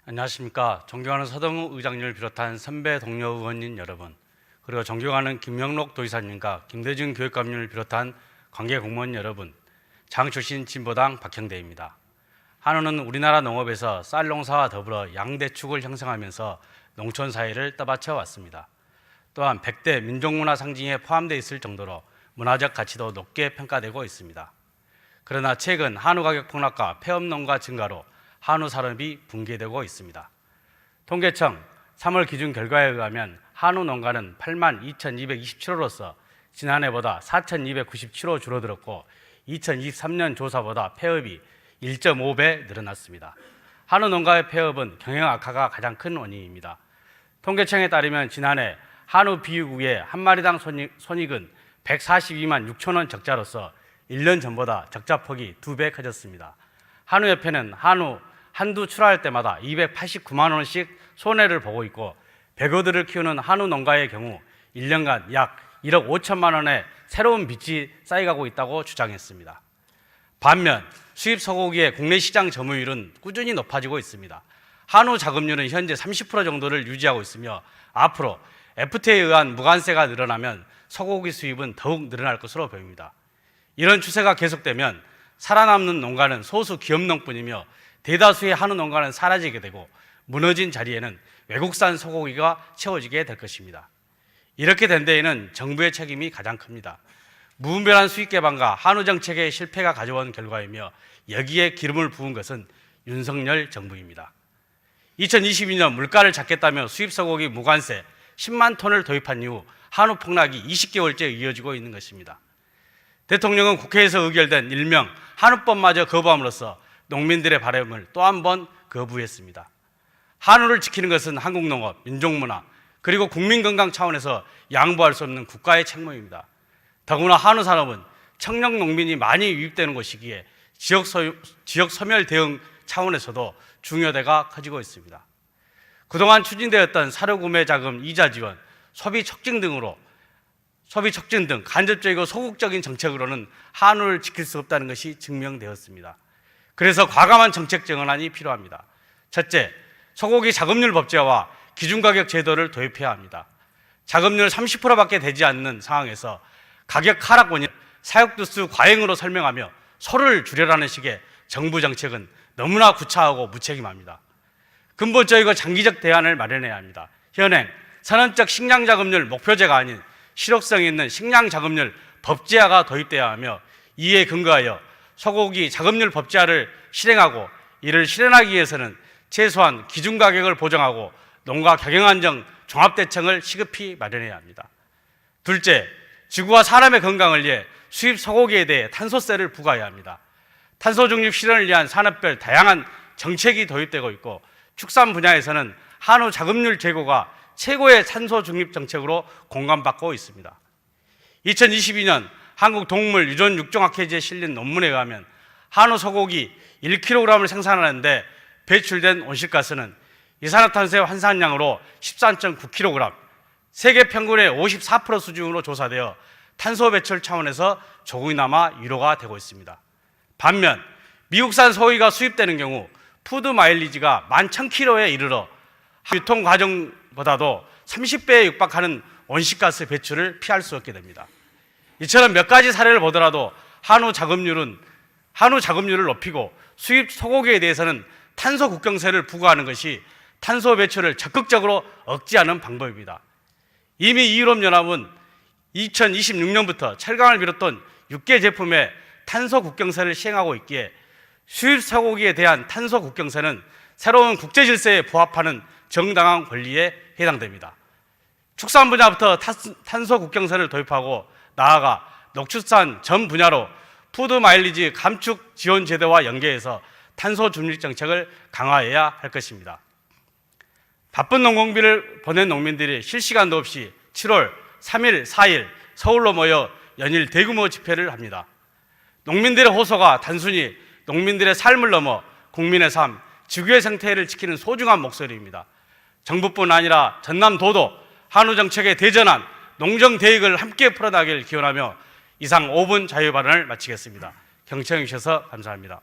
안녕하십니까. 존경하는 서동우 의장님을 비롯한 선배 동료 의원님 여러분, 그리고 존경하는 김명록 도지사님과 김대중 교육감님을 비롯한 관계 공무원 여러분, 장 출신 진보당 박형대입니다. 한우는 우리나라 농업에서 쌀 농사와 더불어 양대축을 형성하면서 농촌 사회를 떠받쳐 왔습니다. 또한 100대 민족문화 상징에 포함되어 있을 정도로 문화적 가치도 높게 평가되고 있습니다. 그러나 최근 한우 가격 폭락과 폐업 농가 증가로 한우 산업이 붕괴되고 있습니다. 통계청 3월 기준 결과에 의하면 한우 농가는 82,227호로서 지난해보다 4,297호 줄어들었고 2023년 조사보다 폐업이 1.5배 늘어났습니다. 한우 농가의 폐업은 경영 악화가 가장 큰 원인입니다. 통계청에 따르면 지난해 한우 비육우의 한 마리당 손익은 142만 6천 원 적자로서 1년 전보다 적자폭이 2배 커졌습니다. 한우협회는 한두 출하할 때마다 289만 원씩 손해를 보고 있고 백어들을 키우는 한우 농가의 경우 1년간 약 1억 5천만 원의 새로운 빚이 쌓여가고 있다고 주장했습니다. 반면 수입 소고기의 국내 시장 점유율은 꾸준히 높아지고 있습니다. 한우 자급률은 현재 30% 정도를 유지하고 있으며 앞으로 FTA에 의한 무관세가 늘어나면 소고기 수입은 더욱 늘어날 것으로 보입니다. 이런 추세가 계속되면 살아남는 농가는 소수 기업농뿐이며 대다수의 한우 농가는 사라지게 되고 무너진 자리에는 외국산 소고기가 채워지게 될 것입니다. 이렇게 된 데에는 정부의 책임이 가장 큽니다. 무분별한 수익 개방과 한우 정책의 실패가 가져온 결과이며 여기에 기름을 부은 것은 윤석열 정부입니다. 2022년 물가를 잡겠다며 수입 소고기 무관세 10만 톤을 도입한 이후 한우 폭락이 20개월째 이어지고 있는 것입니다. 대통령은 국회에서 의결된 일명 한우법마저 거부함으로써 농민들의 바람을 또 한 번 거부했습니다. 한우를 지키는 것은 한국 농업, 민족문화, 그리고 국민건강 차원에서 양보할 수 없는 국가의 책무입니다. 더구나 한우 산업은 청년 농민이 많이 유입되는 곳이기에 지역 소멸 대응 차원에서도 중요대가 커지고 있습니다. 그동안 추진되었던 사료 구매 자금 이자 지원, 소비 촉진 등 간접적이고 소극적인 정책으로는 한우를 지킬 수 없다는 것이 증명되었습니다. 그래서 과감한 정책 정원안이 필요합니다. 첫째, 소고기 자급률 법제화와 기준가격 제도를 도입해야 합니다. 자급률 30%밖에 되지 않는 상황에서 가격 하락 원인 사육두수 과잉으로 설명하며 소를 줄여라는 식의 정부 정책은 너무나 구차하고 무책임합니다. 근본적이고 장기적 대안을 마련해야 합니다. 현행 선언적 식량 자급률 목표제가 아닌 실효성 있는 식량 자급률 법제화가 도입돼야 하며 이에 근거하여 소고기 자급률 법제화를 실행하고 이를 실현하기 위해서는 최소한 기준 가격을 보정하고 농가 경영 안정 종합대책을 시급히 마련해야 합니다. 둘째, 지구와 사람의 건강을 위해 수입 소고기에 대해 탄소세를 부과해야 합니다. 탄소 중립 실현을 위한 산업별 다양한 정책이 도입되고 있고 축산 분야에서는 한우 자급률 제고가 최고의 탄소 중립 정책으로 공감받고 있습니다. 2022년 한국 동물 유전 육종학회지에 실린 논문에 의하면 한우 소고기 1kg을 생산하는데 배출된 온실가스는 이산화탄소의 환산량으로 13.9kg, 세계 평균의 54% 수준으로 조사되어 탄소 배출 차원에서 조금이나마 위로가 되고 있습니다. 반면 미국산 소고기가 수입되는 경우 푸드 마일리지가 11,000km에 이르러 유통 과정보다도 30배에 육박하는 온실가스 배출을 피할 수 없게 됩니다. 이처럼 몇 가지 사례를 보더라도 한우 자급률을 높이고 수입 소고기에 대해서는 탄소 국경세를 부과하는 것이 탄소 배출을 적극적으로 억제하는 방법입니다. 이미 유럽연합은 2026년부터 철강을 비롯한 6개 제품에 탄소 국경세를 시행하고 있기에 수입 소고기에 대한 탄소 국경세는 새로운 국제 질서에 부합하는 정당한 권리에 해당됩니다. 축산 분야부터 탄소 국경세를 도입하고 나아가 농축산 전 분야로 푸드 마일리지 감축 지원 제도와 연계해서 탄소 중립 정책을 강화해야 할 것입니다. 바쁜 농공비를 보낸 농민들이 실시간도 없이 7월 3일, 4일 서울로 모여 연일 대규모 집회를 합니다. 농민들의 호소가 단순히 농민들의 삶을 넘어 국민의 삶, 지구의 생태를 지키는 소중한 목소리입니다. 정부뿐 아니라 전남도도 한우 정책의 대전환, 농정 대익을 함께 풀어나가길 기원하며 이상 5분 자유발언을 마치겠습니다. 경청해 주셔서 감사합니다.